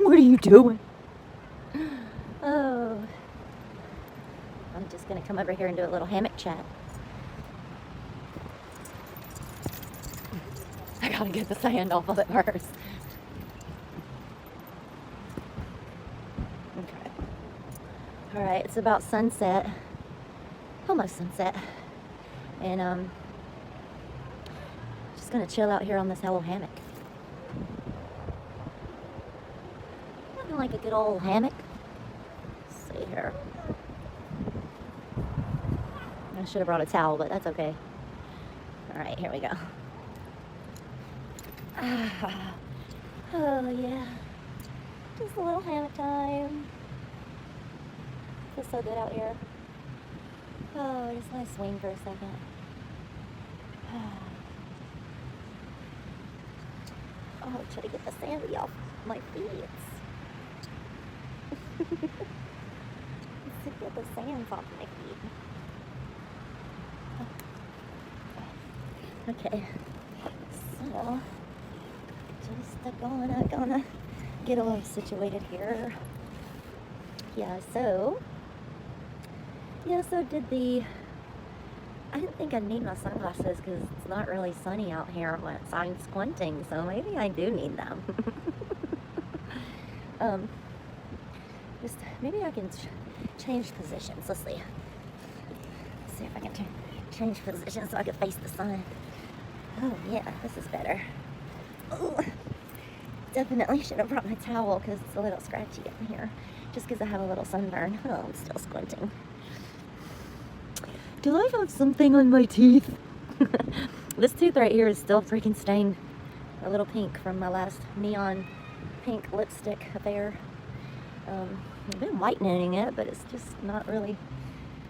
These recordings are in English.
What are you doing? Oh. I'm just gonna come over here and do a little hammock chat. I gotta get the sand off of it first. Okay. Alright, it's about sunset. Almost sunset. And just gonna chill out here on this little hammock. Nothing like a good old hammock. Let's see here. I should have brought a towel, but that's okay. Alright, here we go. Oh yeah. Just a little hammock time. Feels so good out here. Oh, just let me swing for a second. Oh, try to get the sandy off my feet. Let's get the sands off my feet. Okay, so just gonna get all situated here. Yeah, so I didn't think I'd need my sunglasses because it's not really sunny out here when I'm squinting, so maybe I do need them. Just maybe I can change positions. Let's see. Let's see if I can change positions so I can face the sun. Oh yeah, this is better. Ooh. Definitely should have brought my towel because it's a little scratchy in here. Just because I have a little sunburn. Oh, I'm still squinting. Do I have something on my teeth? This tooth right here is still freaking stained a little pink from my last neon pink lipstick affair. I've been whitening it, but it's just not really.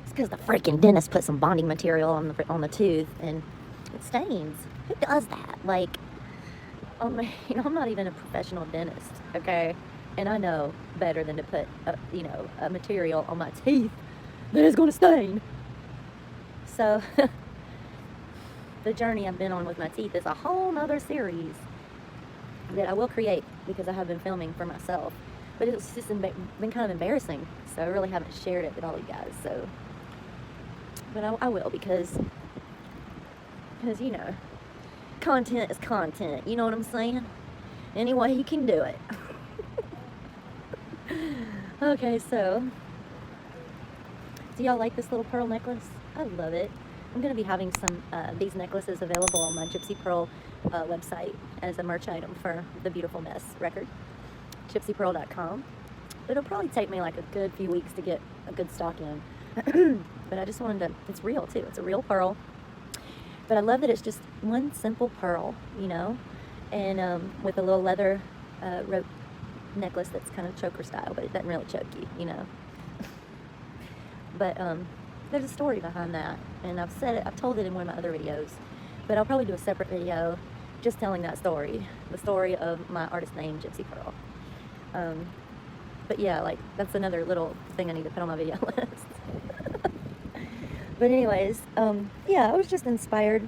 It's because the freaking dentist put some bonding material on the tooth and it stains. Who does that? Like, I'm not even a professional dentist, okay? And I know better than to put a material on my teeth that is going to stain. So the journey I've been on with my teeth is a whole nother series that I will create because I have been filming for myself. But it's just been kind of embarrassing, so I really haven't shared it with all you guys. So, but I will because content is content. You know what I'm saying? Anyway, you can do it. Okay, so do y'all like this little pearl necklace? I love it. I'm going to be having some these necklaces available on my Gypsy Pearl website as a merch item for the Beautiful Mess record, gypsypearl.com. It'll probably take me like a good few weeks to get a good stock in. But I just wanted to, it's real too. It's a real pearl. But I love that it's just one simple pearl, and with a little leather rope necklace that's kind of choker style, but it doesn't really choke you, But there's a story behind that, and I've told it in one of my other videos, but I'll probably do a separate video just telling that story, the story of my artist name, Gypsy Pearl. But yeah, like, that's another little thing I need to put on my video list. But anyways, yeah, I was just inspired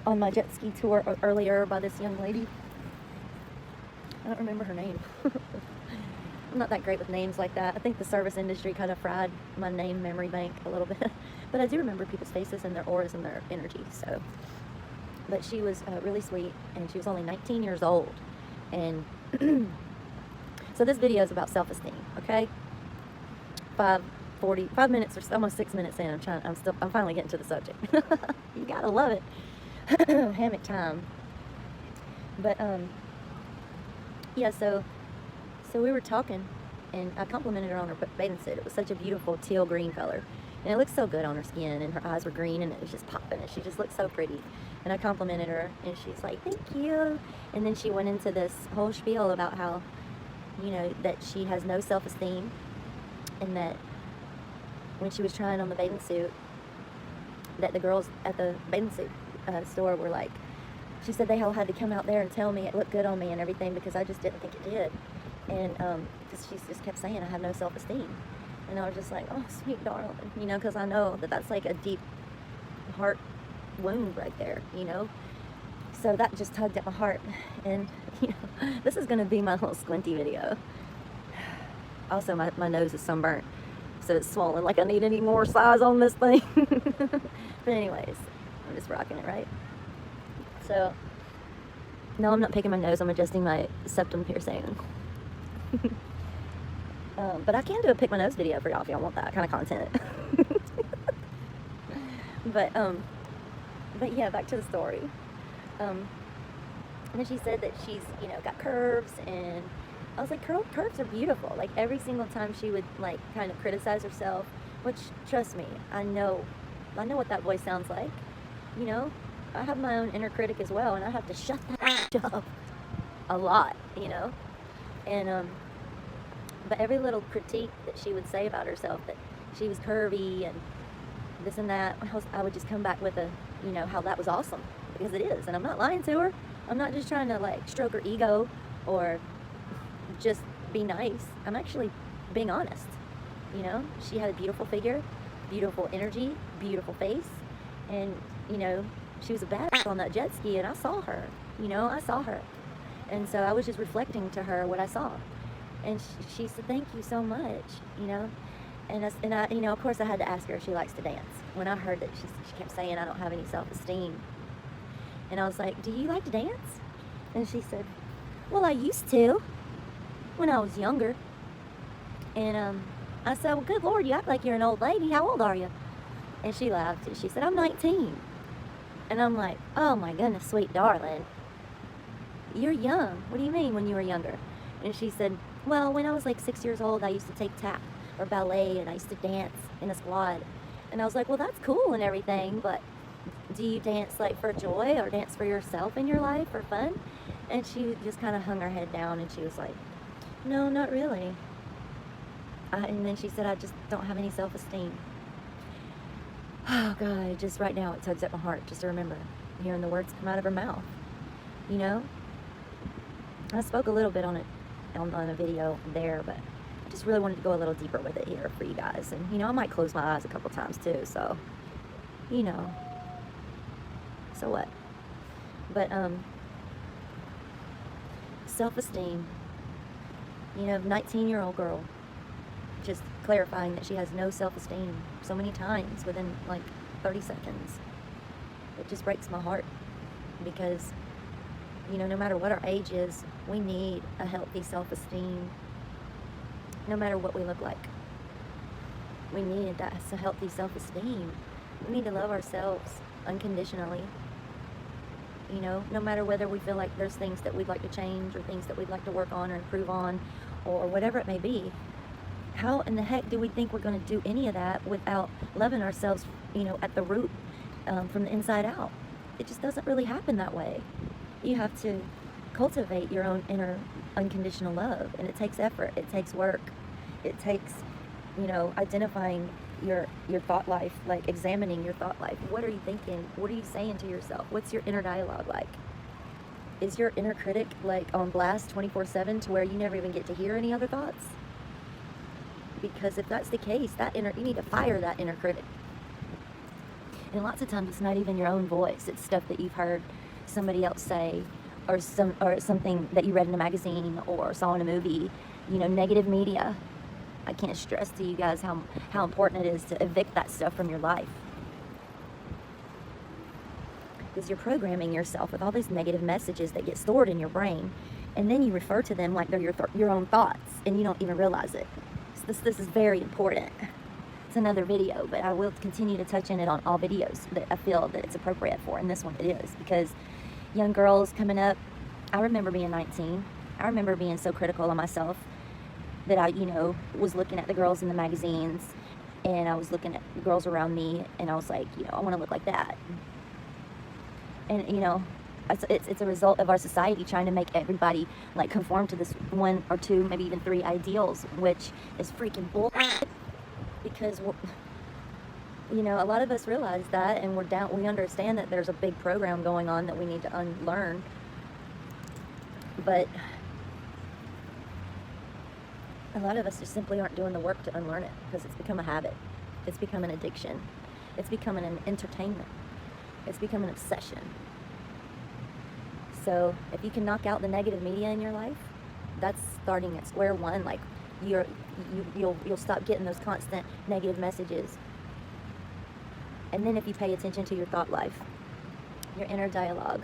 on my jet ski tour earlier by this young lady. I don't remember her name. I'm not that great with names like that. I think the service industry kind of fried my name memory bank a little bit. But I do remember people's faces and their auras and their energy. So, but she was really sweet, and she was only 19 years old. And so this video is about self-esteem, okay? 5 minutes or so, almost 6 minutes in. I'm finally getting to the subject. You gotta love it. Hammock time. But yeah, so we were talking, and I complimented her on her bathing suit. It was such a beautiful teal green color, and it looked so good on her skin, and her eyes were green, and it was just popping, and she just looked so pretty. And I complimented her, and she's like, "Thank you." And then she went into this whole spiel about how, that she has no self-esteem, and that when she was trying on the bathing suit, that the girls at the bathing suit store were like, she said they all had to come out there and tell me it looked good on me and everything because I just didn't think it did. And because she just kept saying I have no self-esteem. And I was just like, oh, sweet darling, because I know that that's like a deep heart wound right there, So that just tugged at my heart. And, this is going to be my little squinty video. Also, my nose is sunburnt, so it's swollen. Like I need any more size on this thing. But anyways, I'm just rocking it, right? So, no, I'm not picking my nose. I'm adjusting my septum piercing. But I can do a pick my nose video for y'all if y'all want that kind of content. But yeah, back to the story. And then she said that she's, you know, got curves, and I was like, curves are beautiful. Like every single time she would like kind of criticize herself, which trust me, I know what that voice sounds like. You know, I have my own inner critic as well, and I have to shut that up a lot, you know. And but every little critique that she would say about herself, that she was curvy and this and that, I would just come back with you know, how that was awesome, because it is, and I'm not lying to her. I'm not just trying to like stroke her ego or just be nice. I'm actually being honest. You know, she had a beautiful figure, beautiful energy, beautiful face, and you know, she was a badass on that jet ski, and I saw her. You know, I saw her, and so I was just reflecting to her what I saw, and she said, "Thank you so much." You know, and I, you know, of course, I had to ask her if she likes to dance. When I heard that she kept saying, "I don't have any self-esteem," and I was like, "Do you like to dance?" And she said, "Well, I used to when I was younger." And I said, "Well, good Lord, you act like you're an old lady. How old are you?" And she laughed and she said, "I'm 19. And I'm like, "Oh my goodness, sweet darling. You're young. What do you mean when you were younger?" And she said, "Well, when I was like 6 years old, I used to take tap or ballet, and I used to dance in a squad." And I was like, "Well, that's cool and everything, but do you dance like for joy or dance for yourself in your life for fun?" And she just kind of hung her head down and she was like, "No, not really." And then she said, "I just don't have any self-esteem." Oh God, just right now it tugs at my heart just to remember hearing the words come out of her mouth. You know, I spoke a little bit on it on a video there, but I just really wanted to go a little deeper with it here for you guys. And you know, I might close my eyes a couple times too, so you know, so what? But self-esteem, you know, 19-year-old girl just clarifying that she has no self-esteem so many times within like 30 seconds. It just breaks my heart, because you know, no matter what our age is, we need a healthy self-esteem. No matter what we look like, we need that healthy self-esteem. We need to love ourselves unconditionally. You know, no matter whether we feel like there's things that we'd like to change or things that we'd like to work on or improve on or whatever it may be. How in the heck do we think we're going to do any of that without loving ourselves, you know, at the root, from the inside out? It just doesn't really happen that way. You have to cultivate your own inner unconditional love, and it takes effort, it takes work, it takes, you know, identifying your thought life, like examining your thought life. What are you thinking? What are you saying to yourself? What's your inner dialogue like? Is your inner critic like on blast 24/7 to where you never even get to hear any other thoughts? Because if that's the case, you need to fire that inner critic. And lots of times it's not even your own voice. It's stuff that you've heard somebody else say, or something that you read in a magazine or saw in a movie. You know, negative media. I can't stress to you guys how important it is to evict that stuff from your life. Because you're programming yourself with all these negative messages that get stored in your brain, and then you refer to them like they're your own thoughts, and you don't even realize it. So this is very important. It's another video, but I will continue to touch in it on all videos that I feel that it's appropriate for, and this one it is, because young girls coming up, I remember being 19. I remember being so critical of myself that I, you know, was looking at the girls in the magazines, and I was looking at the girls around me, and I was like, you know, I want to look like that. And you know, it's a result of our society trying to make everybody like conform to this one or two, maybe even three ideals, which is freaking bullshit. Because you know, a lot of us realize that, and we understand that there's a big program going on that we need to unlearn. But a lot of us just simply aren't doing the work to unlearn it, because it's become a habit. It's become an addiction. It's becoming an entertainment. It's become an obsession. So if you can knock out the negative media in your life, that's starting at square one. Like, you'll stop getting those constant negative messages. And then if you pay attention to your thought life, your inner dialogue,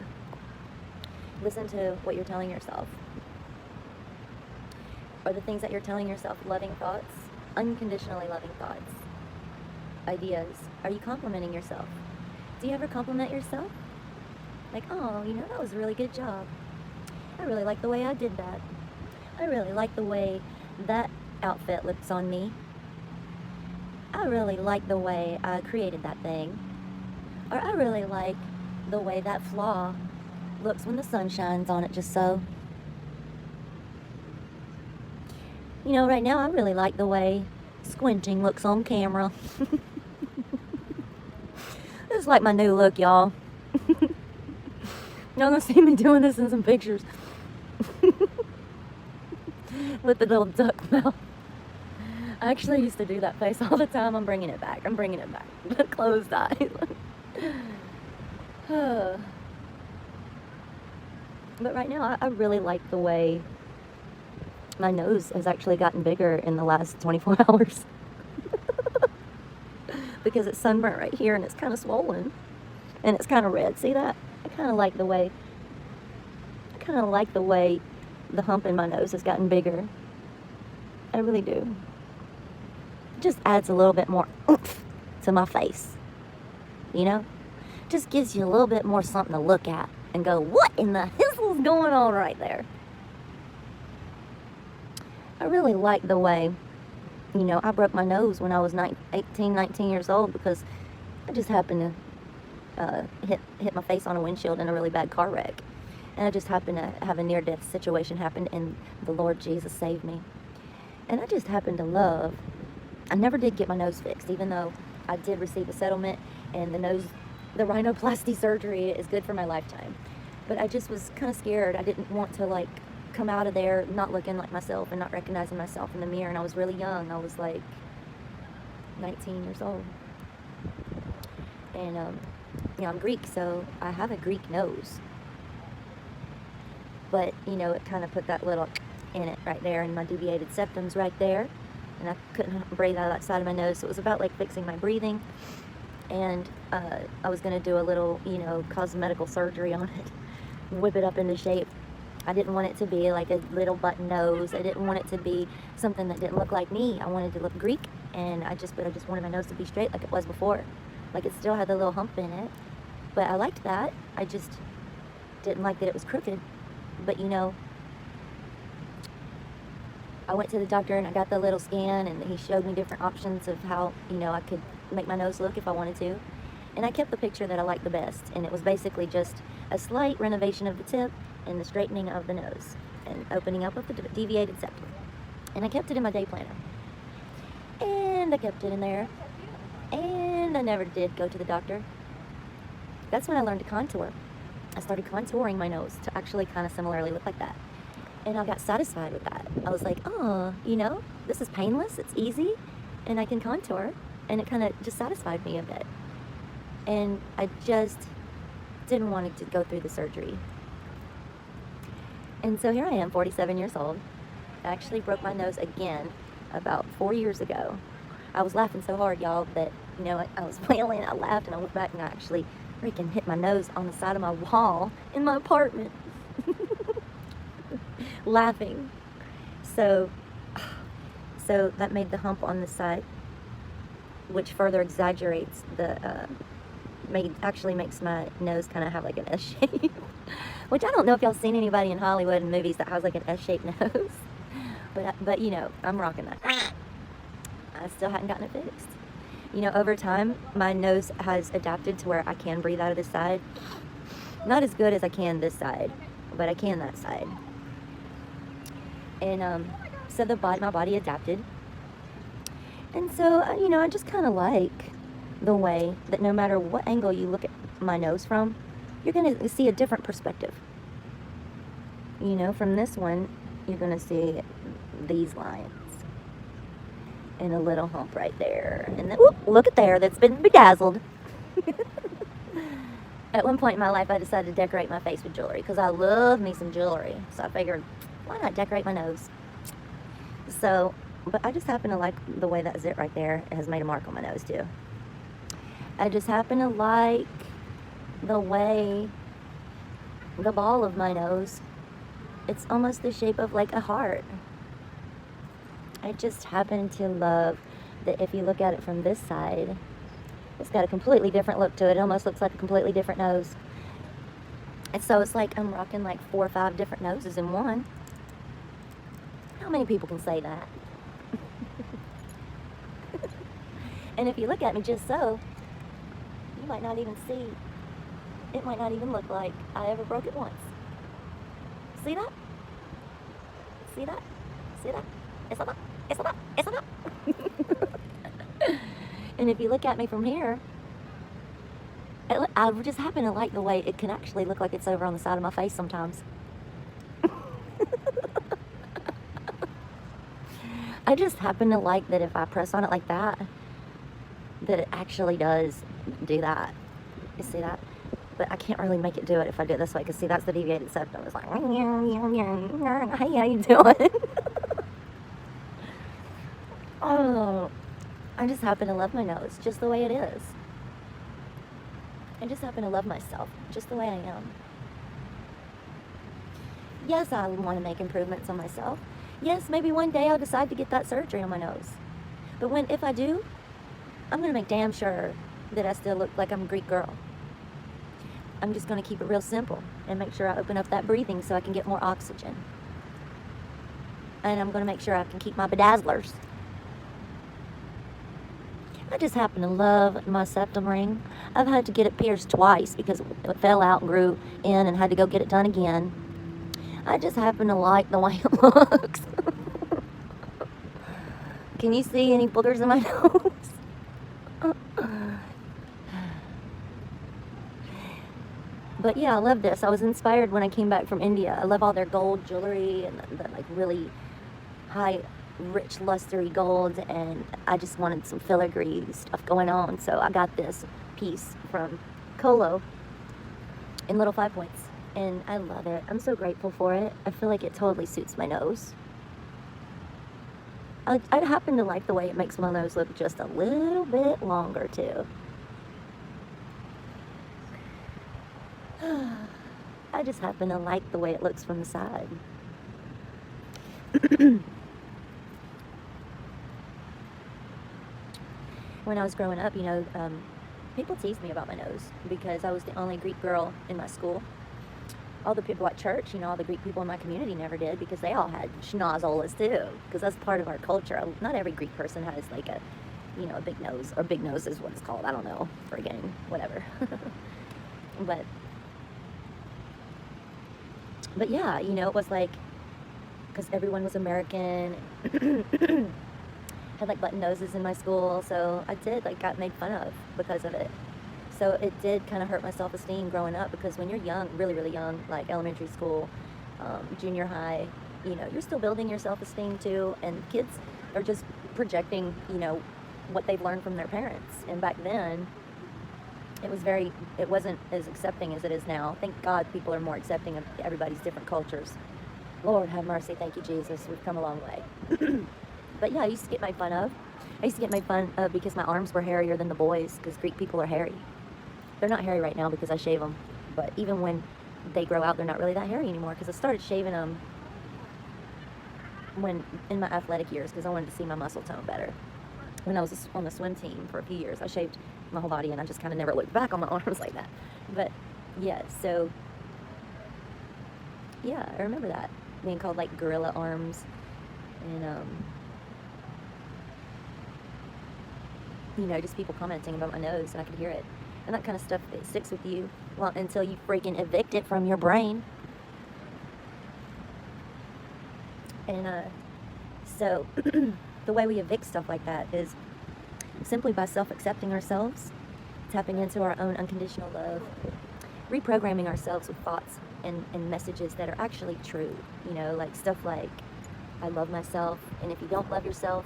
listen to what you're telling yourself. Are the things that you're telling yourself loving thoughts, unconditionally loving thoughts, ideas? Are you complimenting yourself? Do you ever compliment yourself? Like, oh, that was a really good job. I really like the way I did that. I really like the way that outfit looks on me. I really like the way I created that thing. Or I really like the way that flaw looks when the sun shines on it just so. Right now I really like the way squinting looks on camera. This is like my new look, y'all. Y'all gonna see me doing this in some pictures. With the little duck mouth. I actually used to do that face all the time. I'm bringing it back. Closed eyes. But right now, I really like the way my nose has actually gotten bigger in the last 24 hours. Because it's sunburnt right here and it's kind of swollen. And it's kind of red. See that? I kind of like the way the hump in my nose has gotten bigger. I really do. It just adds a little bit more oomph to my face. Just gives you a little bit more something to look at and go, what in the hizzle's going on right there? I really like the way, I broke my nose when I was 18, 19 years old because I just happened to hit my face on a windshield in a really bad car wreck. And I just happened to have a near-death situation happen, and the Lord Jesus saved me. And I just happened to love, I never did get my nose fixed, even though I did receive a settlement, and the rhinoplasty surgery is good for my lifetime. But I just was kind of scared. I didn't want to, come out of there not looking like myself and not recognizing myself in the mirror. And I was really young. I was, 19 years old. And, I'm Greek, so I have a Greek nose. But, it kind of put that little in it right there, and my deviated septum's right there. And I couldn't breathe out of that side of my nose, so it was about, fixing my breathing. And I was going to do a little, cosmetical surgery on it, whip it up into shape. I didn't want it to be like a little button nose. I didn't want it to be something that didn't look like me. I wanted to look Greek, and I just wanted my nose to be straight like it was before. Like it still had the little hump in it. But I liked that. I just didn't like that it was crooked. But I went to the doctor and I got the little scan, and he showed me different options of how, I could make my nose look if I wanted to. And I kept the picture that I liked the best, and it was basically just a slight renovation of the tip and the straightening of the nose and opening up of the deviated septum. And I kept it in my day planner. And I kept it in there. And I never did go to the doctor. That's when I learned to contour. I started contouring my nose to actually kind of similarly look like that. And I got satisfied with that. I was like, oh, this is painless, it's easy, and I can contour. And it kind of just satisfied me a bit. And I just didn't want to go through the surgery. And so here I am, 47 years old. I actually broke my nose again about 4 years ago. I was laughing so hard, y'all, that, I was wailing, I laughed, and I looked back and I actually freaking hit my nose on the side of my wall in my apartment. Laughing. So that made the hump on the side, which further exaggerates actually makes my nose kind of have like an S shape. Which I don't know if y'all seen anybody in Hollywood and movies that has like an S-shaped nose. But I'm rocking that. I still hadn't gotten it fixed. Over time, my nose has adapted to where I can breathe out of this side. Not as good as I can this side, but I can that side. And so my body adapted. And so, I just kind of like the way that no matter what angle you look at my nose from, you're going to see a different perspective. From this one, you're going to see these lines. And a little hump right there. And then, whoop, look at there, that's been bedazzled. At one point in my life, I decided to decorate my face with jewelry because I love me some jewelry. So I figured, why not decorate my nose? So But I just happen to like the way that zit right there has made a mark on my nose too. I just happen to like the way the ball of my nose, it's almost the shape of like a heart. I just happen to love that if you look at it from this side, it's got a completely different look to it. It almost looks like a completely different nose. And so it's like I'm rocking like 4 or 5 different noses in one. How many people can say that? And if you look at me just so, you might not even see. It might not even look like I ever broke it once. See that? See that? See that? It's not. It's not. It's not. And if you look at me from here, I just happen to like the way it can actually look like it's over on the side of my face sometimes. I just happen to like that if I press on it like that, that it actually does do that. You see that? But I can't really make it do it if I do it this way, because see, that's the deviated septum. It's like, hey, how you doing? Oh, I just happen to love my nose just the way it is. I just happen to love myself just the way I am. Yes, I want to make improvements on myself. Yes, maybe one day I'll decide to get that surgery on my nose. But if I do, I'm going to make damn sure that I still look like I'm a Greek girl. I'm just going to keep it real simple and make sure I open up that breathing so I can get more oxygen. And I'm going to make sure I can keep my bedazzlers. I just happen to love my septum ring. I've had to get it pierced twice because it fell out and grew in and had to go get it done again. I just happen to like the way it looks. Can you see any boogers in my nose? But yeah, I love this. I was inspired when I came back from India. I love all their gold jewelry and the like really high, rich, lustery gold, and I just wanted some filigree stuff going on. So I got this piece from Colo in little 5 points, and I love it. I'm so grateful for it. I feel like it totally suits my nose. I happen to like the way it makes my nose look just a little bit longer too. I just happen to like the way it looks from the side. When I was growing up, people teased me about my nose because I was the only Greek girl in my school. All the people at church, all the Greek people in my community never did because they all had schnozolas too, because that's part of our culture. Not every Greek person has like a big nose, or big nose is what it's called. I don't know, friggin' whatever. But yeah, it was like, because everyone was American, had like button noses in my school, so I got made fun of because of it. So it did kind of hurt my self-esteem growing up, because when you're young, really, really young, like elementary school, junior high, you're still building your self-esteem too, and kids are just projecting, what they've learned from their parents. And back then, it wasn't as accepting as it is now. Thank God people are more accepting of everybody's different cultures. Lord have mercy, thank you Jesus, we've come a long way. But yeah, I used to get made fun of. I used to get made fun of because my arms were hairier than the boys, because Greek people are hairy. They're not hairy right now because I shave them, but even when they grow out, they're not really that hairy anymore, because I started shaving them when in my athletic years, because I wanted to see my muscle tone better. When I was on the swim team for a few years, I shaved my whole body, and I just kind of never looked back on my arms like that. But yeah, so yeah, I remember that being called like gorilla arms, and just people commenting about my nose, and I could hear it. And that kind of stuff, it sticks with you until you freaking evict it from your brain. And so the way we evict stuff like that is simply by self-accepting ourselves, tapping into our own unconditional love, reprogramming ourselves with thoughts and messages that are actually true. Like stuff like, I love myself, and if you don't love yourself,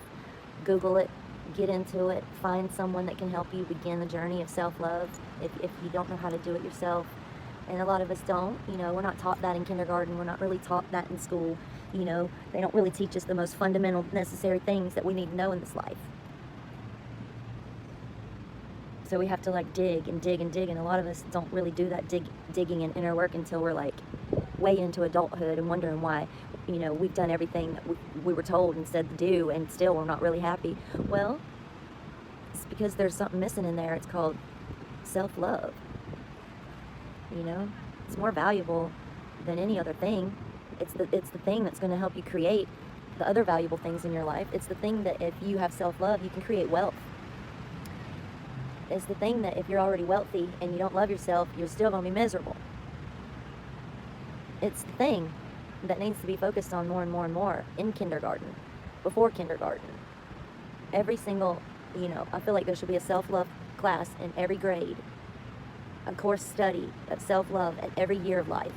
Google it, get into it, find someone that can help you begin the journey of self-love if you don't know how to do it yourself. And a lot of us don't. You know, we're not taught that in kindergarten. We're not really taught that in school. You know, they don't really teach us the most fundamental, necessary things that we need to know in this life. So we have to like dig and dig and dig, and a lot of us don't really do that digging and inner work until we're like way into adulthood and wondering why, you know, we've done everything that we were told and said to do, and still we're not really happy. Well, it's because there's something missing in there. It's called self-love. You know, it's more valuable than any other thing. It's the thing that's going to help you create the other valuable things in your life. It's the thing that if you have self-love, you can create wealth. It's the thing that if you're already wealthy and you don't love yourself, you're still going to be miserable. It's the thing that needs to be focused on more and more and more in kindergarten, before kindergarten. Every single, you know, I feel like there should be a self-love class in every grade, a course study of self-love at every year of life.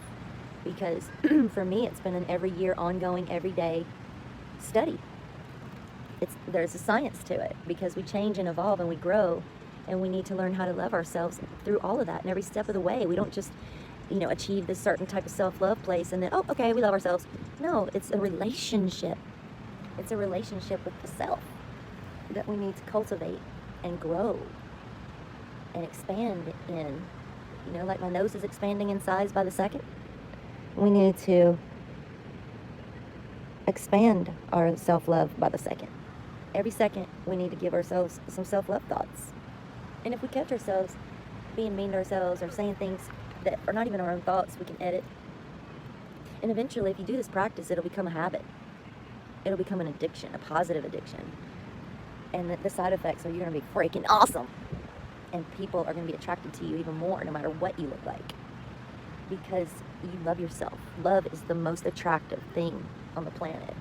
Because for me, it's been an every year, ongoing, everyday study. There's a science to it, because we change and evolve and we grow, and we need to learn how to love ourselves through all of that and every step of the way. We don't just, you know, achieve this certain type of self-love place and then, oh, okay, we love ourselves. No, it's a relationship. It's a relationship with the self that we need to cultivate and grow and expand in. You know, like my nose is expanding in size by the second. We need to expand our self-love by the second. Every second, we need to give ourselves some self-love thoughts. And if we catch ourselves being mean to ourselves or saying things that are not even our own thoughts, we can edit. And eventually, if you do this practice, it'll become a habit. It'll become an addiction, a positive addiction. And the side effects are you're going to be freaking awesome. And people are going to be attracted to you even more, no matter what you look like. Because you love yourself. Love is the most attractive thing on the planet.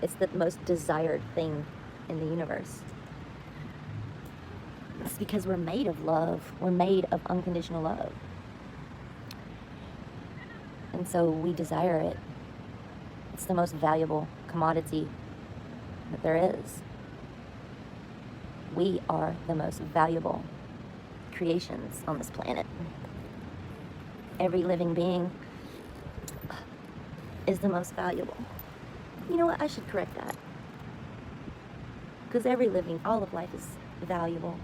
It's the most desired thing in the universe. It's because we're made of love. We're made of unconditional love. And so we desire it. It's the most valuable commodity that there is. We are the most valuable creations on this planet. Every living being is the most valuable. You know what? I should correct that. Because all of life is valuable.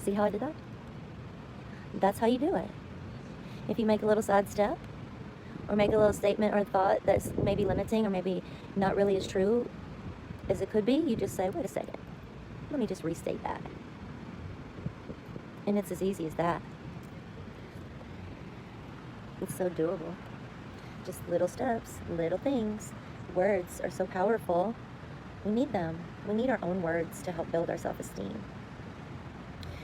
See how I did that? That's how you do it. If you make a little sidestep, or make a little statement or thought that's maybe limiting or maybe not really as true as it could be, you just say, wait a second, let me just restate that. And it's as easy as that. It's so doable. Just little steps, little things. Words are so powerful. We need them. We need our own words to help build our self-esteem.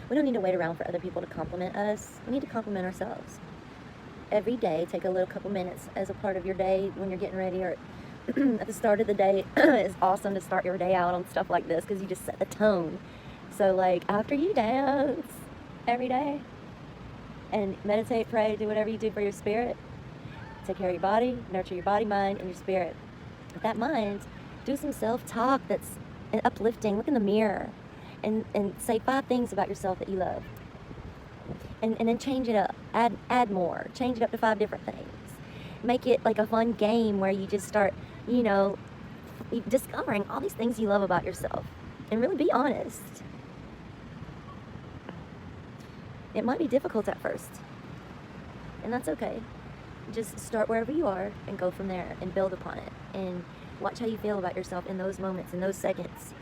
We don't need to wait around for other people to compliment us. We need to compliment ourselves. Every day, take a little couple minutes as a part of your day when you're getting ready, or at the start of the day. It's awesome to start your day out on stuff like this because you just set the tone. So like after you dance every day and meditate, pray, do whatever you do for your spirit, take care of your body, nurture your body, mind, and your spirit. With that mind, do some self-talk that's uplifting. Look in the mirror and say 5 things about yourself that you love. And then change it up, add more, change it up to 5 different things. Make it like a fun game where you just start, you know, discovering all these things you love about yourself. And really be honest. It might be difficult at first. And that's okay. Just start wherever you are and go from there and build upon it. And watch how you feel about yourself in those moments, in those seconds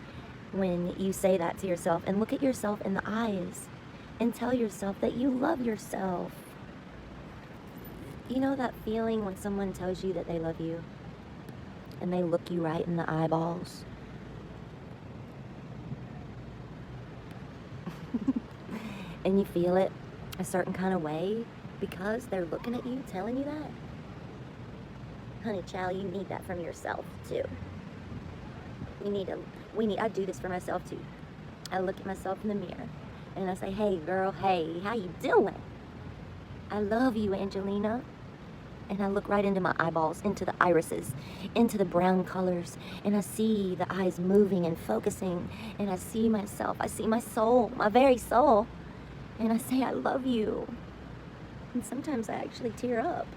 when you say that to yourself. And look at yourself in the eyes. And tell yourself that you love yourself. You know that feeling when someone tells you that they love you and they look you right in the eyeballs? And you feel it a certain kind of way because they're looking at you, telling you that? Honey, child, you need that from yourself too. I do this for myself too. I look at myself in the mirror and I say, hey girl, hey, how you doing? I love you, Angelina. And I look right into my eyeballs, into the irises, into the brown colors, and I see the eyes moving and focusing, and I see myself, I see my soul, my very soul, and I say, I love you. And sometimes I actually tear up.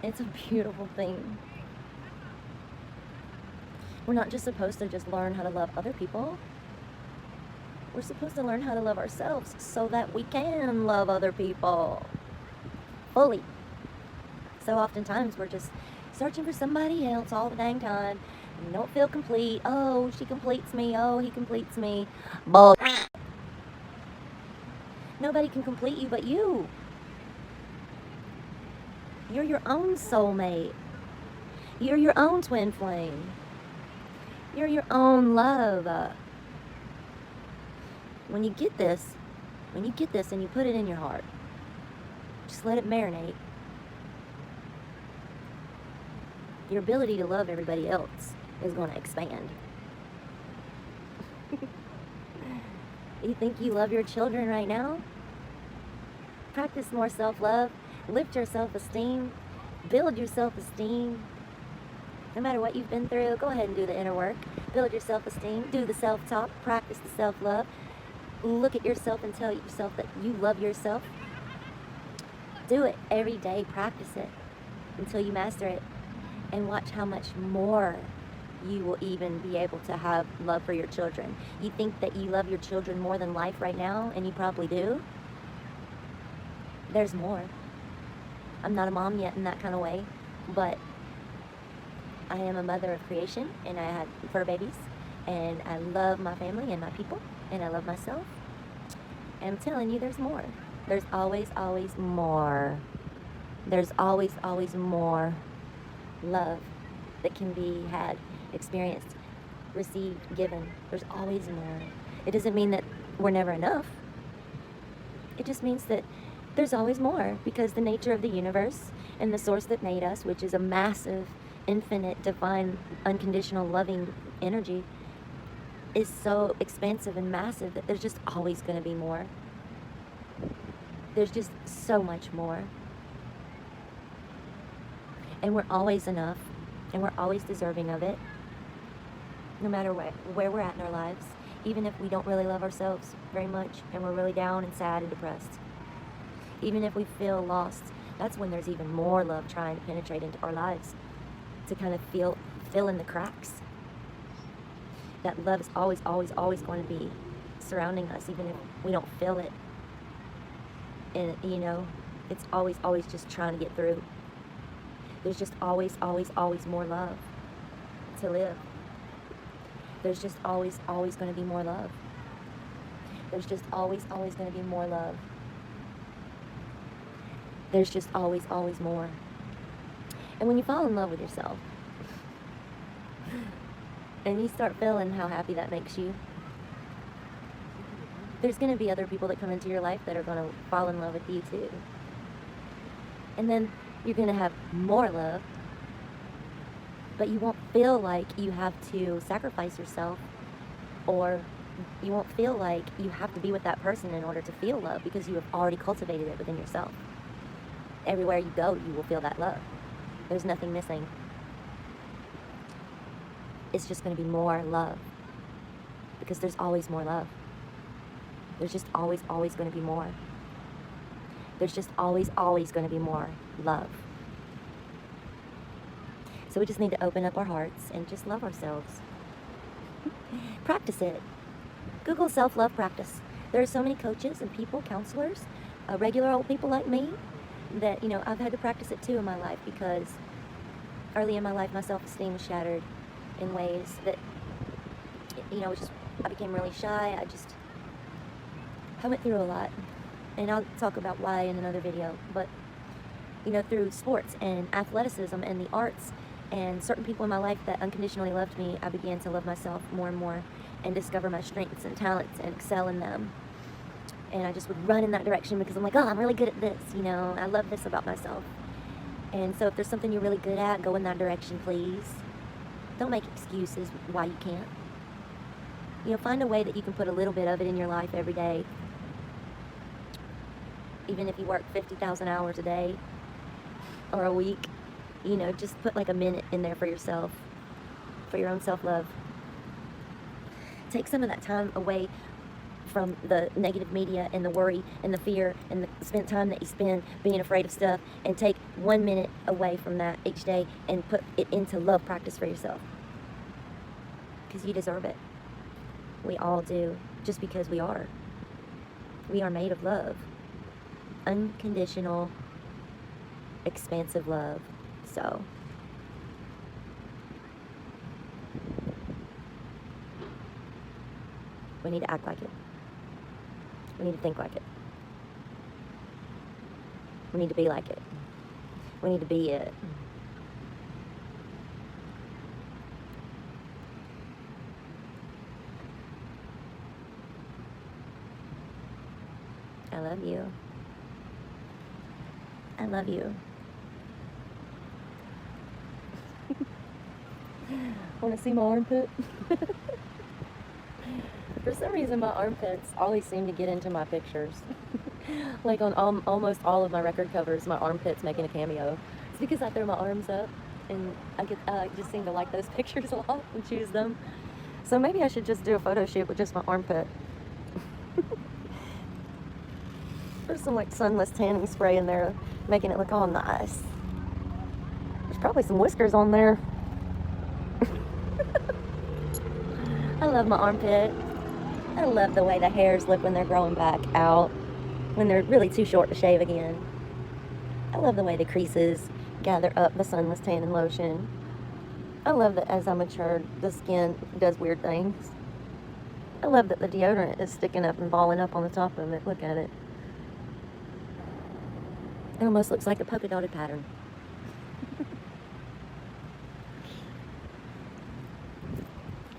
It's a beautiful thing. We're not just supposed to just learn how to love other people. We're supposed to learn how to love ourselves so that we can love other people fully. So oftentimes we're just searching for somebody else all the dang time. We don't feel complete. Oh, she completes me. Oh, he completes me. Bull. Nobody can complete you but you. You're your own soulmate. You're your own twin flame. You're your own love. When you get this and you put it in your heart, just let it marinate. Your ability to love everybody else is going to expand. You think you love your children right now? Practice more self-love. Lift your self-esteem. Build your self-esteem. No matter what you've been through, go ahead and do the inner work. Build your self-esteem. Do the self-talk. Practice the self-love. Look at yourself and tell yourself that you love yourself. Do it every day. Practice it until you master it. And watch how much more you will even be able to have love for your children. You think that you love your children more than life right now, and you probably do. There's more. I'm not a mom yet in that kind of way, but I am a mother of creation, and I had fur babies, and I love my family and my people, and I love myself. And I'm telling you, there's more. There's always, always more. There's always, always more love that can be had, experienced, received, given. There's always more. It doesn't mean that we're never enough. It just means that there's always more, because the nature of the universe and the source that made us, which is a massive, infinite, divine, unconditional, loving energy, is so expansive and massive that there's just always going to be more. There's just so much more. And we're always enough, and we're always deserving of it, no matter where we're at in our lives, even if we don't really love ourselves very much, and we're really down and sad and depressed. Even if we feel lost, that's when there's even more love trying to penetrate into our lives, to kind of fill in the cracks. That love is always, always, always going to be surrounding us, even if we don't feel it. And, it's always, always just trying to get through. There's just always, always, always more love to live. There's just always, always going to be more love. There's just always, always going to be more love. There's just always, always more. And when you fall in love with yourself, and you start feeling how happy that makes you, there's going to be other people that come into your life that are going to fall in love with you too. And then you're going to have more love, but you won't feel like you have to sacrifice yourself, or you won't feel like you have to be with that person in order to feel love, because you have already cultivated it within yourself. Everywhere you go, you will feel that love. There's nothing missing. It's just going to be more love, because there's always more love. There's just always, always going to be more. There's just always, always going to be more love. So we just need to open up our hearts and just love ourselves. Practice it. Google self-love practice. There are so many coaches and people, counselors, regular old people like me, that, I've had to practice it too in my life, because early in my life, my self-esteem was shattered in ways that, I became really shy. I went through a lot. And I'll talk about why in another video, but, through sports and athleticism and the arts and certain people in my life that unconditionally loved me, I began to love myself more and more and discover my strengths and talents and excel in them. And I just would run in that direction, because I'm like, oh, I'm really good at this, I love this about myself. And so if there's something you're really good at, go in that direction, please. Don't make excuses why you can't. Find a way that you can put a little bit of it in your life every day. Even if you work 50,000 hours a day or a week, just put like a minute in there for yourself, for your own self-love. take some of that time away from the negative media and the worry and the fear and the spent time that you spend being afraid of stuff, and take 1 minute away from that each day and put it into love practice for yourself. Because you deserve it. We all do, just because we are. We are made of love. Unconditional, expansive love. So we need to act like it. We need to think like it. We need to be like it. We need to be it. I love you. I love you. Want to see my armpit? For some reason, my armpits always seem to get into my pictures. Like on almost all of my record covers, my armpits making a cameo. It's because I throw my arms up, and I just seem to like those pictures a lot and choose them. So maybe I should just do a photo shoot with just my armpit. There's some like sunless tanning spray in there, making it look all nice. There's probably some whiskers on there. I love my armpit. I love the way the hairs look when they're growing back out, when they're really too short to shave again. I love the way the creases gather up the sunless tanning lotion. I love that as I mature, the skin does weird things. I love that the deodorant is sticking up and balling up on the top of it. Look at it. It almost looks like a polka dotted pattern.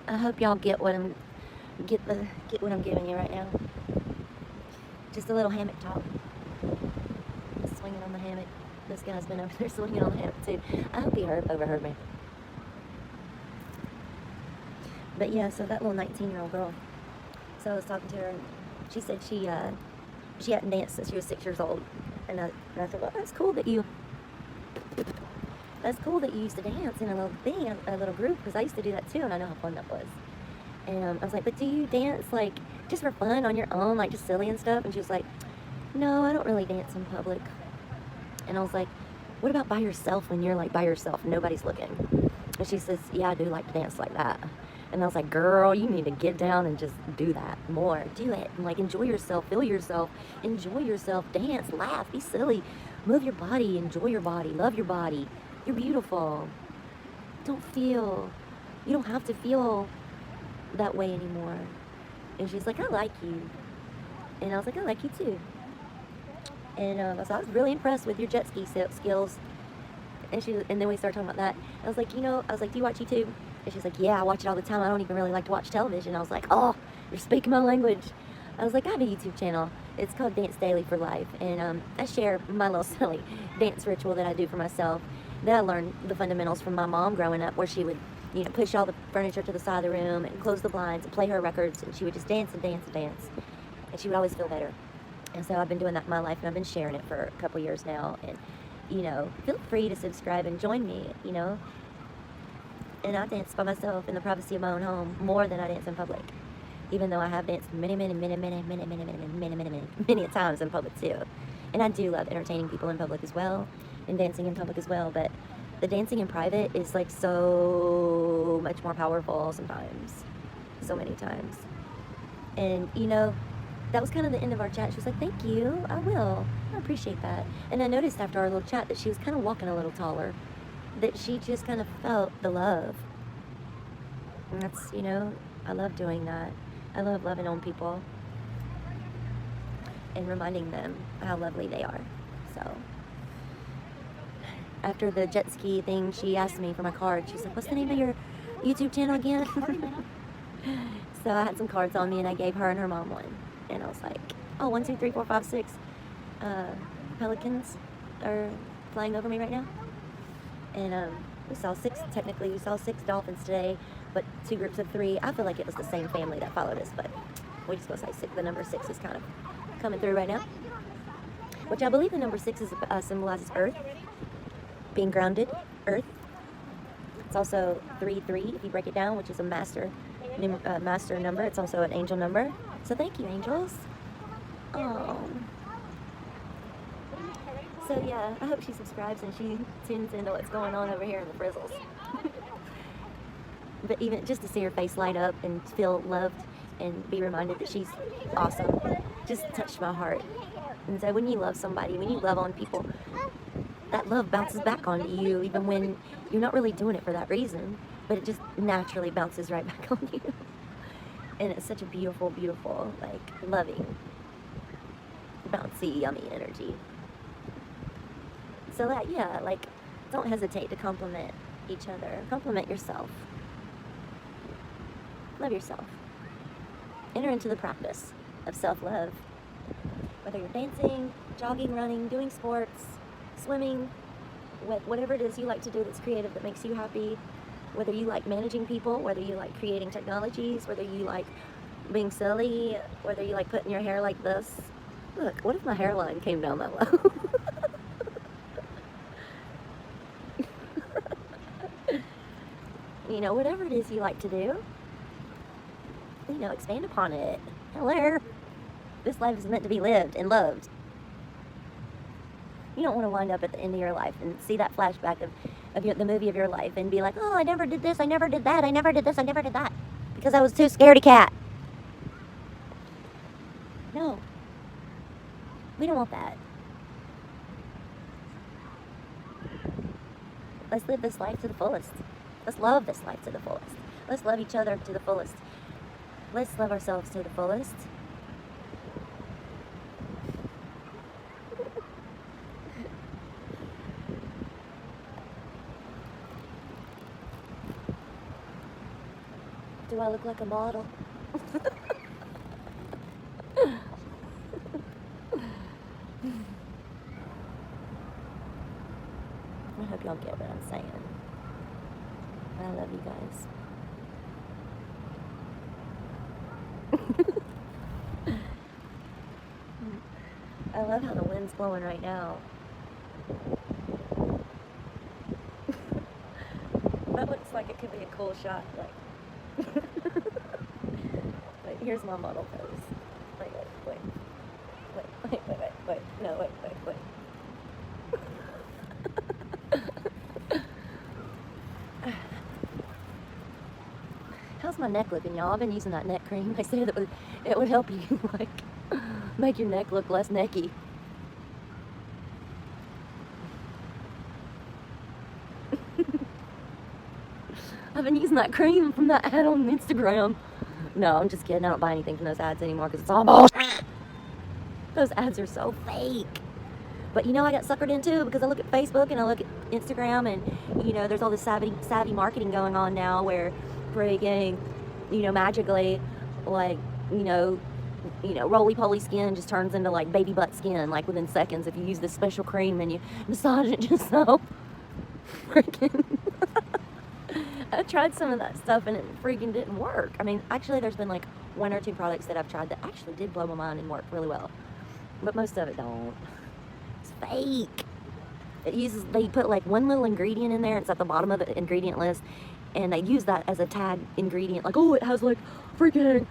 I hope y'all get what I'm giving you right now. Just a little hammock talk. Swinging on the hammock. This guy's been over there swinging on the hammock too. I hope he overheard me. But yeah, so that little 19-year-old girl. So I was talking to her, and she said she hadn't danced since she was 6 years old. And I thought, well, that's cool that you used to dance in a little thing, a little group, because I used to do that too, and I know how fun that was. And I was like, but do you dance like just for fun on your own, like just silly and stuff? And she was like, no, I don't really dance in public. And I was like, what about by yourself, when you're like by yourself, nobody's looking? And she says, yeah, I do like to dance like that. And I was like, girl, you need to get down and just do that more. Do it. And like, enjoy yourself, feel yourself, enjoy yourself, dance, laugh, be silly, move your body, enjoy your body, love your body. You're beautiful. You don't have to feel that way anymore. And she's like, I like you. And I was like, I like you too. And so I was really impressed with your jet ski skills. And then we started talking about that. I was like, do you watch YouTube? And she's like, yeah, I watch it all the time. I don't even really like to watch television. I was like, oh, you're speaking my language. I was like, I have a YouTube channel. It's called Dance Daily for Life. And I share my little silly dance ritual that I do for myself. Then I learned the fundamentals from my mom growing up, where she would, push all the furniture to the side of the room and close the blinds and play her records. And she would just dance and dance and dance. And she would always feel better. And so I've been doing that in my life, and I've been sharing it for a couple years now. And, feel free to subscribe and join me, And I dance by myself in the privacy of my own home more than I dance in public. Even though I have danced many times in public too. And I do love entertaining people in public as well, and dancing in public as well. But the dancing in private is like so much more powerful sometimes. So many times. And that was kind of the end of our chat. She was like, thank you, I will. I appreciate that. And I noticed after our little chat that she was kind of walking a little taller. That she just kind of felt the love. And that's, I love doing that. I love loving on people and reminding them how lovely they are. So after the jet ski thing, she asked me for my card. She's like, what's the name of your YouTube channel again? So I had some cards on me, and I gave her and her mom one. And I was like, oh, 1, 2, 3, 4, 5, 6 pelicans are flying over me right now. And we saw 6 dolphins today, but 2 groups of 3. I feel like it was the same family that followed us, but we just go say 6. The number 6 is kind of coming through right now, which I believe the number 6 is symbolizes Earth, being grounded, Earth. It's also 3, 3 if you break it down, which is a master master number. It's also an angel number. So thank you, angels. Oh. So yeah, I hope she subscribes and she tunes into what's going on over here in the Frizzles. But even just to see her face light up and feel loved and be reminded that she's awesome, just touched my heart. And so when you love somebody, when you love on people, that love bounces back onto you, even when you're not really doing it for that reason, but it just naturally bounces right back on you. And it's such a beautiful, beautiful, like, loving, bouncy, yummy energy. So that, yeah, like, don't hesitate to compliment each other. Compliment yourself. Love yourself. Enter into the practice of self-love. Whether you're dancing, jogging, running, doing sports, swimming, whatever it is you like to do that's creative, that makes you happy, whether you like managing people, whether you like creating technologies, whether you like being silly, whether you like putting your hair like this. Look, what if my hairline came down that low? You know, whatever it is you like to do, you know, expand upon it. Hello. This life is meant to be lived and loved. You don't want to wind up at the end of your life and see that flashback of the movie of your life and be like, oh, I never did this, I never did that, I never did this, I never did that, because I was too scaredy cat. No. We don't want that. Let's live this life to the fullest. Let's love this life to the fullest. Let's love each other to the fullest. Let's love ourselves to the fullest. Do I look like a model? I hope y'all get what I'm saying. I love you guys. I love how the wind's blowing right now. That looks like it could be a cool shot. Like, wait, here's my model pose. Wait. No, wait. How's my neck looking, y'all? I've been using that neck cream. They said it would help you, like, make your neck look less necky. I've been using that cream from that ad on Instagram. No, I'm just kidding. I don't buy anything from those ads anymore because it's all bullshit. Those ads are so fake. But you know, I got suckered into because I look at Facebook and I look at Instagram, and you know, there's all this savvy marketing going on now where freaking, you know, magically, like, you know, roly-poly skin just turns into like baby butt skin like within seconds if you use this special cream and you massage it just so freaking. I tried some of that stuff and it freaking didn't work. I mean, actually, there's been like 1 or 2 products that I've tried that actually did blow my mind and work really well, but most of it don't. It's fake. They put like one little ingredient in there. It's at the bottom of the ingredient list, and they use that as a tag ingredient. Like, oh, it has like freaking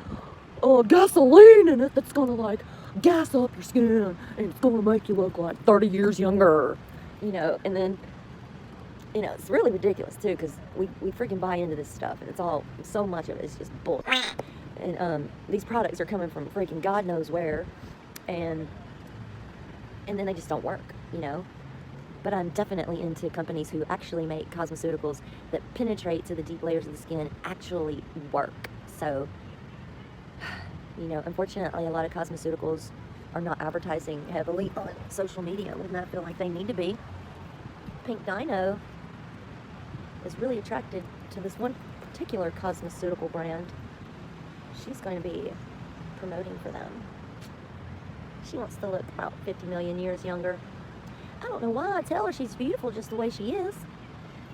gasoline in it that's gonna like gas up your skin and it's gonna make you look like 30 years younger. You know, and then, you know, it's really ridiculous too, because we freaking buy into this stuff, and it's all, so much of it is just bull. And these products are coming from freaking God knows where, and then they just don't work, you know. But I'm definitely into companies who actually make cosmeceuticals that penetrate to the deep layers of the skin and actually work. So, you know, unfortunately, a lot of cosmeceuticals are not advertising heavily on social media when I feel like they need to be. Pink Dino is really attracted to this one particular cosmeceutical brand. She's going to be promoting for them. She wants to look about 50 million years younger. I don't know why. I tell her she's beautiful just the way she is.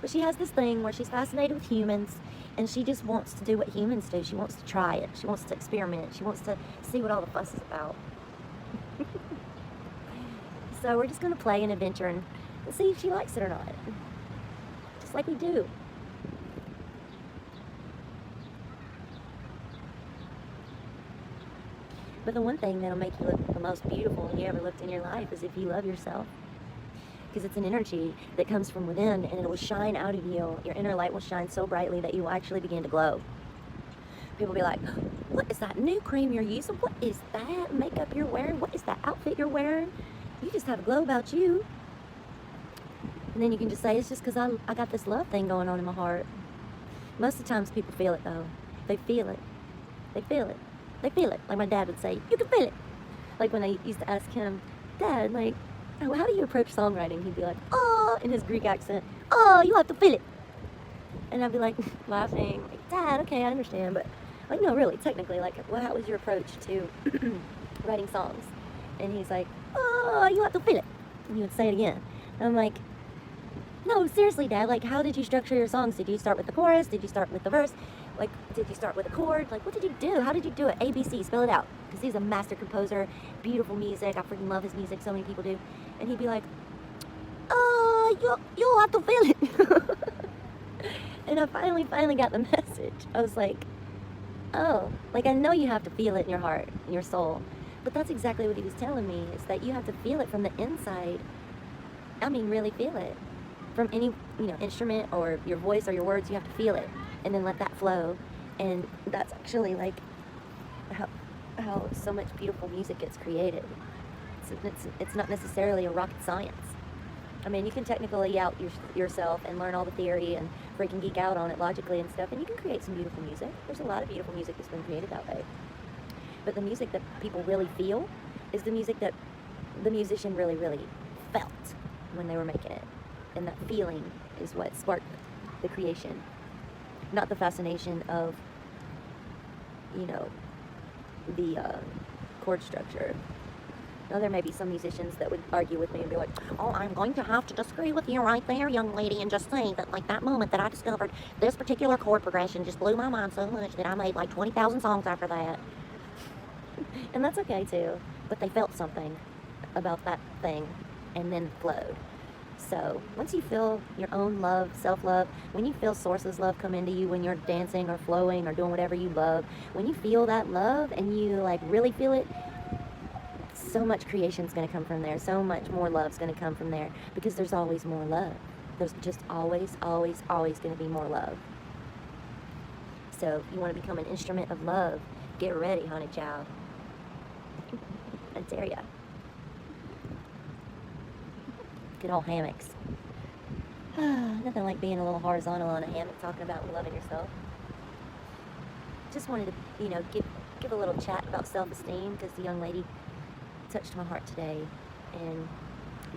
But she has this thing where she's fascinated with humans, and she just wants to do what humans do. She wants to try it. She wants to experiment. She wants to see what all the fuss is about. So we're just going to play an adventure and see if she likes it or not. Just like we do. But the one thing that'll make you look the most beautiful you ever looked in your life is if you love yourself. Because it's an energy that comes from within, and it will shine out of you. Your inner light will shine so brightly that you will actually begin to glow. People will be like, what is that new cream you're using? What is that makeup you're wearing? What is that outfit you're wearing? You just have a glow about you. And then you can just say, it's just because I got this love thing going on in my heart. Most of the times people feel it, though. They feel it. They feel it. They feel it. Like my dad would say, you can feel it. Like when I used to ask him, Dad, like, how do you approach songwriting? He'd be like, oh, in his Greek accent, oh, you have to feel it. And I'd be like, laughing, like, Dad, okay, I understand. But, like, no, really, technically, like, how was your approach to writing songs? And he's like, oh, you have to feel it. And he would say it again. And I'm like, no, seriously, Dad, like, how did you structure your songs? Did you start with the chorus? Did you start with the verse? Like, did you start with a chord? Like, what did you do? How did you do it? ABC, spell it out. Because he's a master composer, beautiful music. I freaking love his music. So many people do. And he'd be like, you'll have to feel it. And I finally got the message. I was like, oh, like, I know you have to feel it in your heart, in your soul. But that's exactly what he was telling me, is that you have to feel it from the inside. I mean, really feel it. From any, instrument or your voice or your words, you have to feel it. And then let that flow. And that's actually, like, how so much beautiful music gets created. It's not necessarily a rocket science. I mean, you can technically out yourself and learn all the theory and freaking geek out on it logically and stuff, and you can create some beautiful music. There's a lot of beautiful music that's been created that way. But the music that people really feel is the music that the musician really, really felt when they were making it. And that feeling is what sparked the creation. Not the fascination of, the chord structure. Now, there may be some musicians that would argue with me and be like, oh, I'm going to have to disagree with you right there, young lady, and just say that, like, that moment that I discovered this particular chord progression just blew my mind so much that I made, like, 20,000 songs after that. And that's okay, too. But they felt something about that thing and then flowed. So, once you feel your own love, self-love, when you feel Source's love come into you when you're dancing or flowing or doing whatever you love, when you feel that love and you, like, really feel it, so much creation's going to come from there. So much more love's going to come from there because there's always more love. There's just always, always, always going to be more love. So if you want to become an instrument of love, get ready, honey child. I dare ya. Good old hammocks. Nothing like being a little horizontal on a hammock talking about loving yourself. Just wanted to, give a little chat about self-esteem because the young lady touched my heart today, and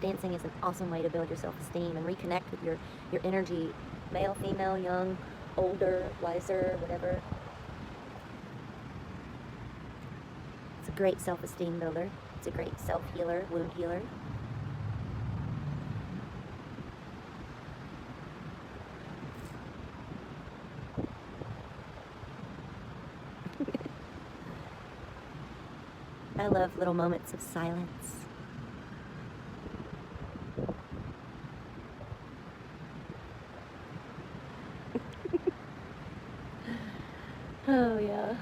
dancing is an awesome way to build your self-esteem and reconnect with your energy, male, female, young, older, wiser, whatever. It's a great self-esteem builder. It's a great self-healer, wound healer. I love little moments of silence. Oh, yeah.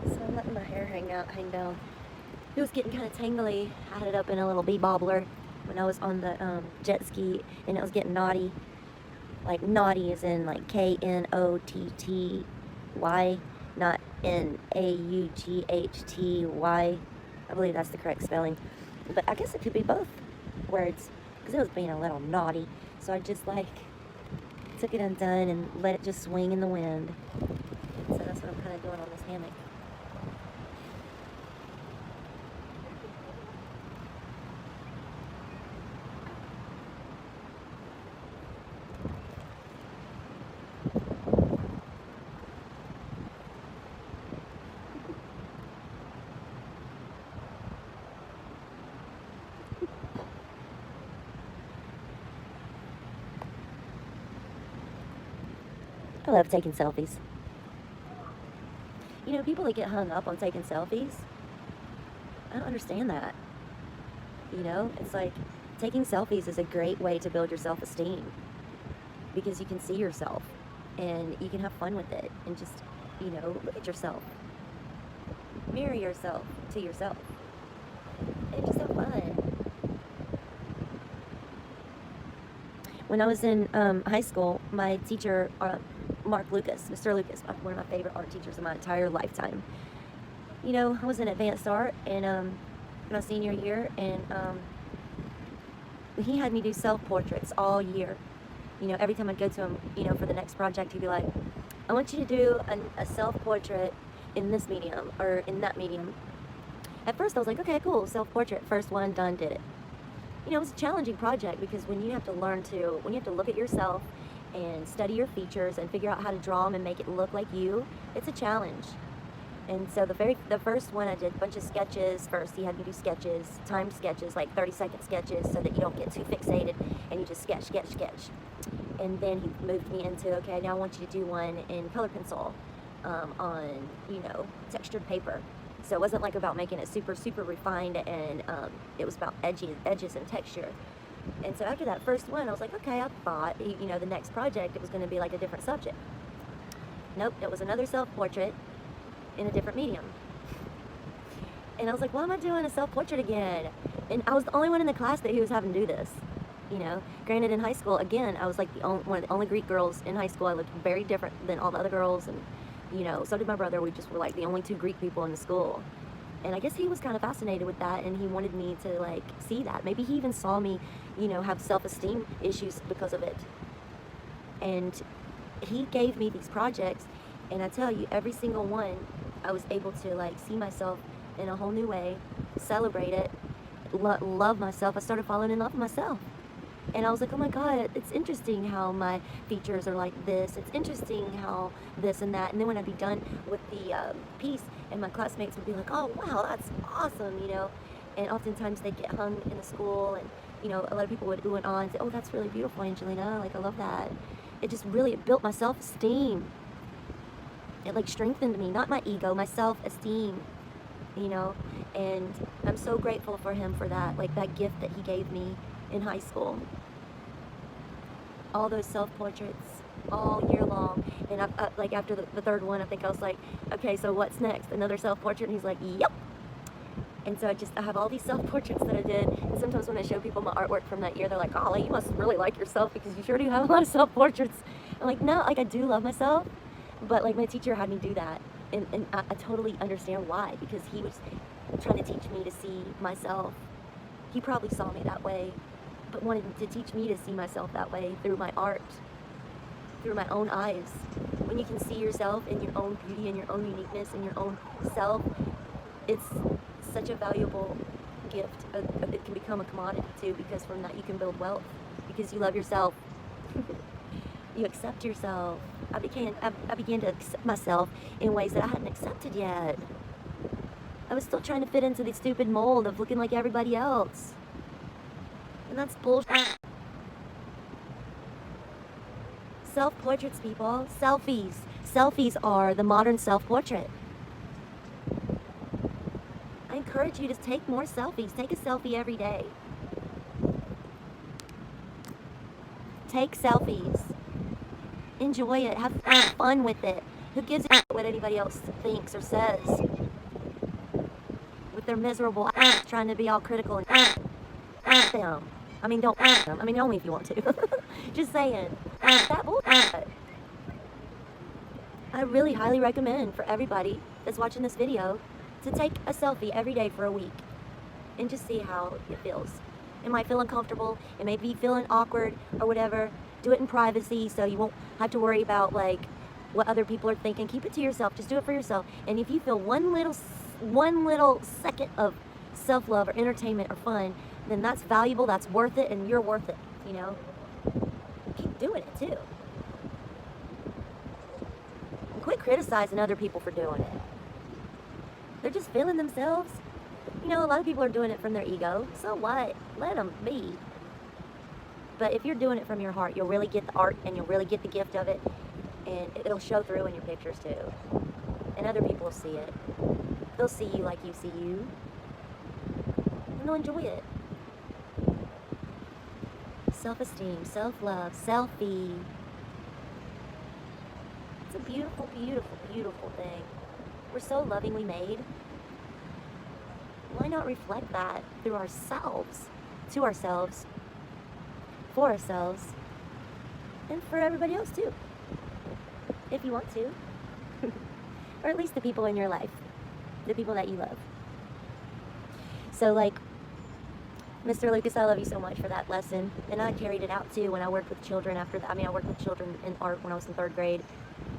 So I'm letting my hair hang down. It was getting kind of tangly. I had it up in a little bee bobbler when I was on the jet ski, and it was getting naughty. Like, naughty as in, like, Knottty, not Naughty. I believe that's the correct spelling. But I guess it could be both words, because it was being a little naughty. So I just, like, took it undone and let it just swing in the wind. So that's what I'm kind of doing on this hammock. I love taking selfies. People that get hung up on taking selfies, I don't understand that. You know, it's like taking selfies is a great way to build your self-esteem because you can see yourself and you can have fun with it and just, you know, look at yourself, mirror yourself to yourself, and just have fun. When I was in high school, my teacher, Mr. Lucas, one of my favorite art teachers of my entire lifetime. You know, I was in advanced art in my senior year, and he had me do self-portraits all year. You know, every time I'd go to him, you know, for the next project, he'd be like, I want you to do a self-portrait in this medium or in that medium. At first I was like, okay, cool, self-portrait, first one, done, did it. You know, it was a challenging project because when you have to look at yourself and study your features and figure out how to draw them and make it look like you, it's a challenge. And so the first one I did a bunch of sketches. First he had me do sketches, timed sketches, like 30-second sketches, so that you don't get too fixated and you just sketch. And then he moved me into, okay, now I want you to do one in color pencil on, you know, textured paper. So it wasn't like about making it super, super refined, and it was about edges and texture. And so after that first one, I was like, okay, I thought, you know, the next project, it was going to be like a different subject. Nope, it was another self-portrait in a different medium. And I was like, why am I doing a self-portrait again? And I was the only one in the class that he was having to do this. You know, granted, in high school, again, I was like one of the only Greek girls in high school. I looked very different than all the other girls, and you know, so did my brother. We just were like the only two Greek people in the school. And I guess he was kind of fascinated with that, and he wanted me to like see that. Maybe he even saw me, you know, have self-esteem issues because of it. And he gave me these projects, and I tell you, every single one, I was able to like see myself in a whole new way, celebrate it, love myself. I started falling in love with myself. And I was like, oh my God, it's interesting how my features are like this. It's interesting how this and that. And then when I'd be done with the piece, and my classmates would be like, oh, wow, that's awesome, you know. And oftentimes they'd get hung in the school, and, you know, a lot of people would ooh and ah and say, oh, that's really beautiful, Angelina. Like, I love that. It just really, it built my self-esteem. It, like, strengthened me, not my ego, my self-esteem, you know. And I'm so grateful for him for that, like, that gift that he gave me in high school. All those self-portraits all year long, and I like after the third one, I think I was like, okay, so what's next? Another self-portrait? And he's like, yep. And so I have all these self-portraits that I did, and sometimes when I show people my artwork from that year, they're like, golly, you must really like yourself because you sure do have a lot of self-portraits. I'm like, no, like I do love myself, but like my teacher had me do that, and I totally understand why, because he was trying to teach me to see myself. He probably saw me that way, but wanted to teach me to see myself that way through my art, through my own eyes. When you can see yourself in your own beauty and your own uniqueness and your own self, it's such a valuable gift. It can become a commodity too, because from that you can build wealth, because you love yourself. You accept yourself. I began to accept myself in ways that I hadn't accepted yet. I was still trying to fit into the stupid mold of looking like everybody else. And that's bullshit. Self-portraits, people. Selfies. Selfies are the modern self-portrait. I encourage you to take more selfies. Take a selfie every day. Take selfies. Enjoy it. Have fun with it. Who gives a shit what anybody else thinks or says? With their miserable trying to be all critical and them. I mean, don't them. I mean, only if you want to. Just saying. That bullshit. I really highly recommend for everybody that's watching this video to take a selfie every day for a week and just see how it feels. It might feel uncomfortable. It may be feeling awkward or whatever. Do it in privacy so you won't have to worry about like what other people are thinking. Keep it to yourself. Just do it for yourself. And if you feel one little second of self-love or entertainment or fun, then that's valuable, that's worth it, and you're worth it, you know? Keep doing it, too. And quit criticizing other people for doing it. They're just feeling themselves. You know, a lot of people are doing it from their ego. So what? Let them be. But if you're doing it from your heart, you'll really get the art, and you'll really get the gift of it, and it'll show through in your pictures, too. And other people will see it. They'll see you like you see you. And they'll enjoy it. self-esteem, self-love, selfie. It's a beautiful, beautiful, beautiful thing. We're so lovingly made. Why not reflect that through ourselves, to ourselves, for ourselves, and for everybody else too, if you want to. Or at least the people in your life, the people that you love. So like, Mr. Lucas, I love you so much for that lesson. And I carried it out too when I worked with children after that. I mean, I worked with children in art when I was in 3rd grade,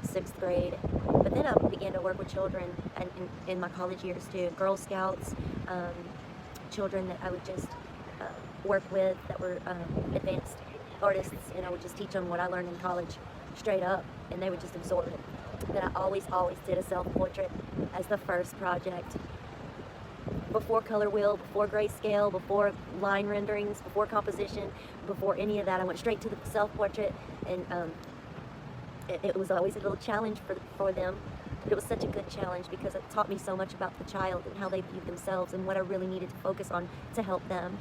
6th grade. But then I began to work with children and in my college years too. Girl Scouts, children that I would just work with that were advanced artists. And I would just teach them what I learned in college straight up. And they would just absorb it. That I always did a self-portrait as the first project. Before color wheel, before grayscale, before line renderings, before composition, before any of that, I went straight to the self-portrait, and it was always a little challenge for them, but it was such a good challenge because it taught me so much about the child and how they viewed themselves and what I really needed to focus on to help them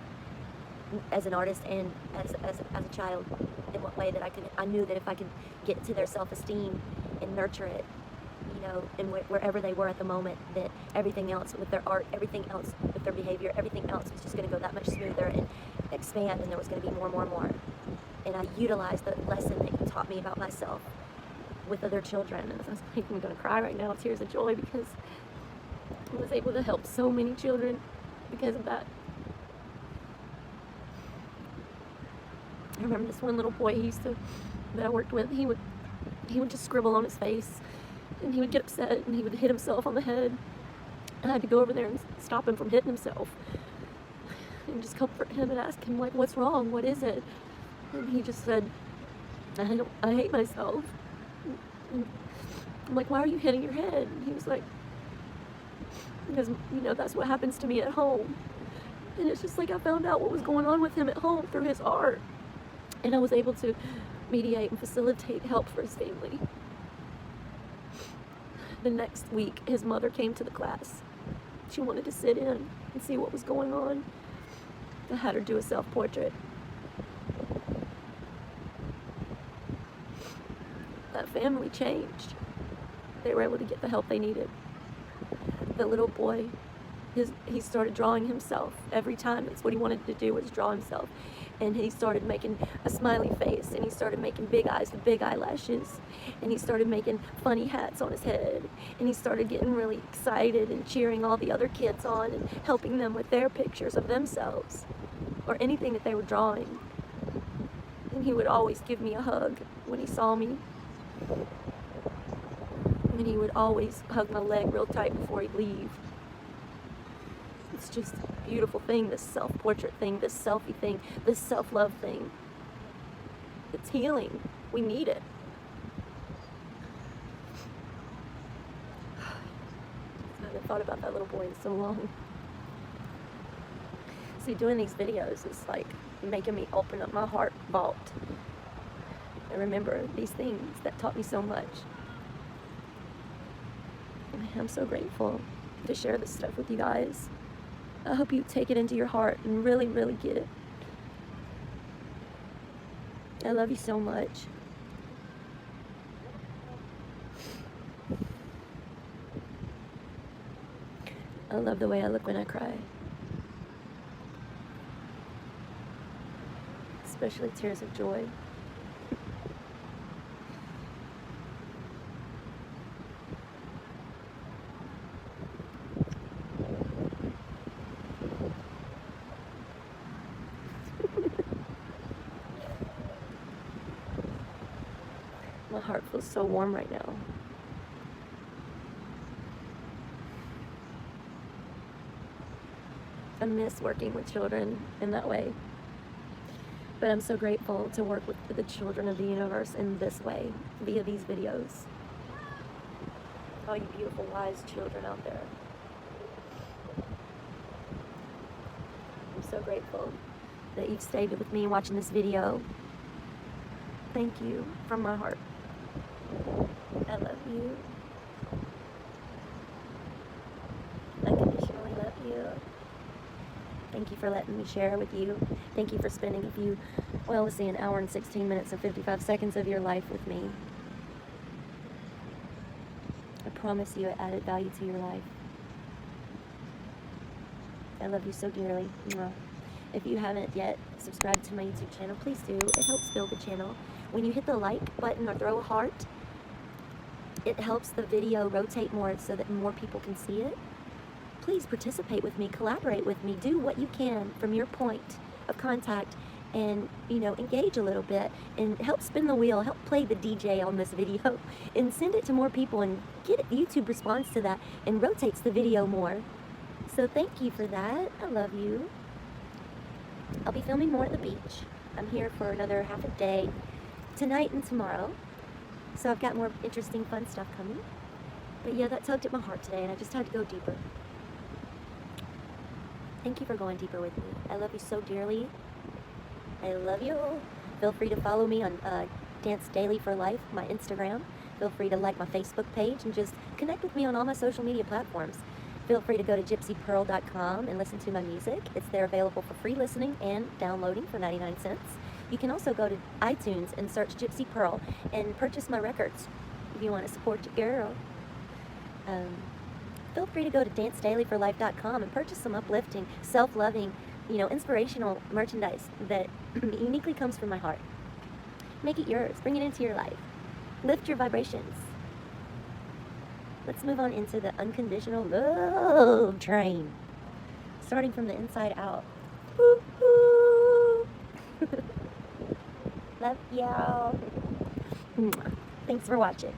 as an artist and as a child, in what way that I knew that if I could get to their self-esteem and nurture it, you know, and wherever they were at the moment, that everything else with their art, everything else with their behavior, everything else was just going to go that much smoother and expand, and there was going to be more and more and more. And I utilized the lesson that you taught me about myself with other children. And I was like, I'm going to cry right now, tears of joy, because I was able to help so many children because of that. I remember this one little boy that I worked with, he would just scribble on his face, and he would get upset, and he would hit himself on the head. And I had to go over there and stop him from hitting himself, and just comfort him and ask him, like, what's wrong? What is it? And he just said, I hate myself. And I'm like, why are you hitting your head? And he was like, because, you know, that's what happens to me at home. And it's just like I found out what was going on with him at home through his art. And I was able to mediate and facilitate help for his family. The next week, his mother came to the class. She wanted to sit in and see what was going on. I had her do a self-portrait. That family changed. They were able to get the help they needed. The little boy, he started drawing himself every time. That's what he wanted to do, was draw himself. And he started making a smiley face, and he started making big eyes with big eyelashes, and he started making funny hats on his head, and he started getting really excited and cheering all the other kids on and helping them with their pictures of themselves or anything that they were drawing. And he would always give me a hug when he saw me, and he would always hug my leg real tight before he'd leave. It's just a beautiful thing, this self-portrait thing, this selfie thing, this self-love thing. It's healing. We need it. I haven't thought about that little boy in so long. See, doing these videos is like making me open up my heart vault and remember these things that taught me so much. And I'm so grateful to share this stuff with you guys. I hope you take it into your heart and really, really get it. I love you so much. I love the way I look when I cry. Especially tears of joy. My heart feels so warm right now. I miss working with children in that way. But I'm so grateful to work with the children of the universe in this way, via these videos. All you beautiful, wise children out there. I'm so grateful that you've stayed with me watching this video. Thank you from my heart. I love you. I unconditionally love you. Thank you for letting me share with you. Thank you for spending let's see, an hour and 16 minutes and 55 seconds of your life with me. I promise you it added value to your life. I love you so dearly. Mwah. If you haven't yet subscribed to my YouTube channel, please do. It helps build the channel. When you hit the like button or throw a heart, it helps the video rotate more so that more people can see it. Please participate with me, collaborate with me, do what you can from your point of contact and, engage a little bit and help spin the wheel, help play the DJ on this video and send it to more people and get YouTube response to that and rotates the video more. So thank you for that. I love you. I'll be filming more at the beach. I'm here for another half a day, tonight and tomorrow. So I've got more interesting, fun stuff coming. But yeah, that tugged at my heart today and I just had to go deeper. Thank you for going deeper with me. I love you so dearly. I love you. Feel free to follow me on Dance Daily for Life, my Instagram. Feel free to like my Facebook page and just connect with me on all my social media platforms. Feel free to go to gypsypearl.com and listen to my music. It's there available for free listening and downloading for 99 cents. You can also go to iTunes and search Gypsy Pearl and purchase my records if you want to support your girl. Feel free to go to dancedailyforlife.com and purchase some uplifting, self-loving, inspirational merchandise that uniquely comes from my heart. Make it yours. Bring it into your life. Lift your vibrations. Let's move on into the unconditional love train. Starting from the inside out. Woo-hoo. Love y'all. Thanks for watching.